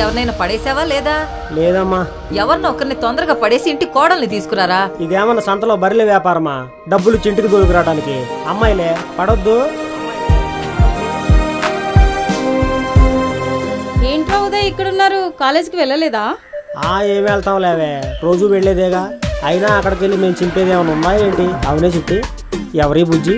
ఎవరినైనా పడేసావా లేదా? లేదమ్మా. ఎవరినో ఒకరిని తొందరగా పడేసి ఇంటి కోడల్ని తీసుకురారా. ఇదేమన్నా సంతలో బర్రెల వ్యాపారమా? డబ్బులు చింటికి దొరుకురావడానికి. అమ్మాయిలే పడొద్దు. ఏంట్రా ఉదయ్ ఇక్కడున్నారు, కాలేజీకి వెళ్ళలేదా? ఏం వెళ్తాం లేవే, రోజు వెళ్లేదేగా. అయినా అక్కడికి వెళ్ళి మేము చింపేది ఏమైనా ఉందా ఏంటి? అవునే చిట్టి, ఎవరి బుజ్జి?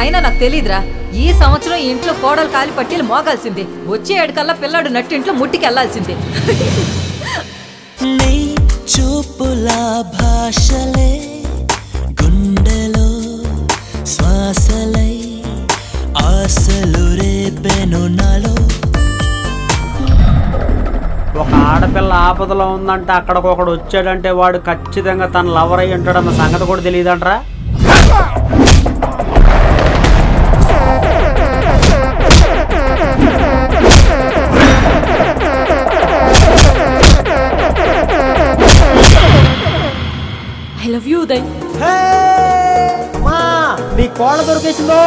అయినా నాకు తెలీదురా, ఈ సంవత్సరం ఇంట్లో కోడలు కాలి పట్టీలు మోగాల్సిందే. వచ్చే ఏడుకల్లా పిల్లాడు నట్టింట్లో ముట్టికి వెళ్లాల్సిందే. చూపులా భాషలే గుండెలో శ్వాసలై ఆశలు రేపెను నాలో. ఒక ఆడపిల్ల ఆపదలో ఉందంటే అక్కడికొకడు వచ్చాడంటే వాడు ఖచ్చితంగా తన లవర్ అయి ఉంటాడన్న సంగతి కూడా తెలియదంటరా. I love you Uday. నీ కోళ్ళ దొరికేసిందో.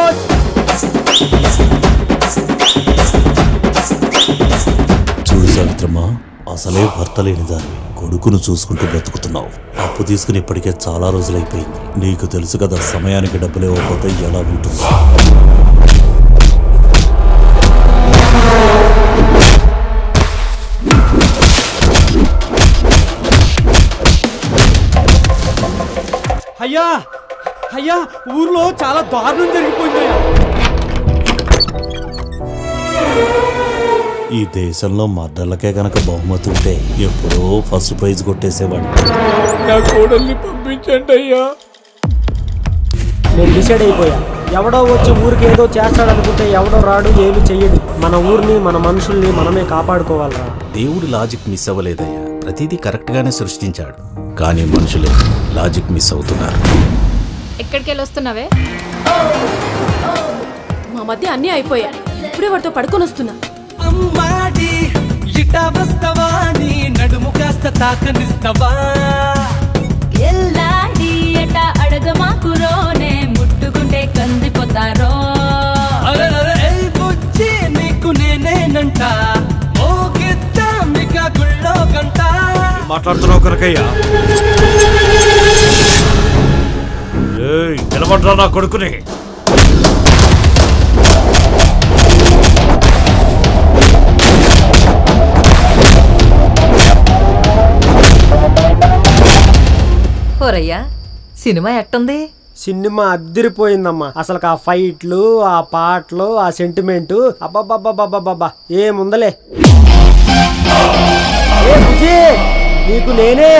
చూడు సావిత్రమ్మా, అసలే భర్త లేని దాన్ని కొడుకును చూసుకుంటూ బ్రతుకుతున్నావు. అప్పు తీసుకుని ఇప్పటికే చాలా రోజులైపోయింది. నీకు తెలుసు కదా, సమయానికి డబ్బులు ఇవ్వకపోతే ఎలా ఉంటుంది. అయ్యా అయ్యా, ఊర్లో చాలా దారుణం జరిగిపోయింది. ఈ దేశంలో మర్డర్లకే గనక బహుమతి ఉంటే ఎప్పుడో ఫస్ట్ ప్రైజ్ కొట్టేసేవాడు. నా కోడల్ని పంపించండి అయ్యా. నేను డిసైడ్ అయిపోయా. ఎవడో వచ్చి ఊరికి ఏదో చేస్తాడనుకుంటే ఎవడో రాడు, ఏమి చెయ్యడు. మన ఊరిని మన మనుషుల్ని మనమే కాపాడుకోవాలరా. దేవుడు లాజిక్ మిస్ అవ్వలేదయ్యా, ప్రతిదీ కరెక్ట్ గానే సృష్టించాడు. కానీ మనుషులే లాజిక్ మిస్ అవుతున్నారు. ఎక్కడికి వెళ్ళి వస్తున్నావే? మా మధ్య అన్నీ అయిపోయాయి. ఇప్పుడే వాడితో పడుకొని వస్తున్నా. అమ్మాడి ఇటా వస్తవా, నీ నడుము కాస్త తాకనిస్తవా? ఎల్లాడి ఎట అడగమాకురోనే, ముట్టుకుంటే కందిపోతారో. బుజ్జి నీకు నేనేనంట, మోగిద్ద మిగ గుళ్ళో గంట. మాట్లాడుతున్నావు కనకయ్యా? నిలబడ్రా నా కొడుకుని. ఓరయ్యా, సినిమా ఎట్టుంది? సినిమా అద్దరిపోయిందమ్మా. అసలు ఆ ఫైట్లు, ఆ పాటలు, ఆ సెంటిమెంటు, అబ్బబ్బబ్బబ్బబ్బబ్బా ఏముందలే. నీకు నేనే.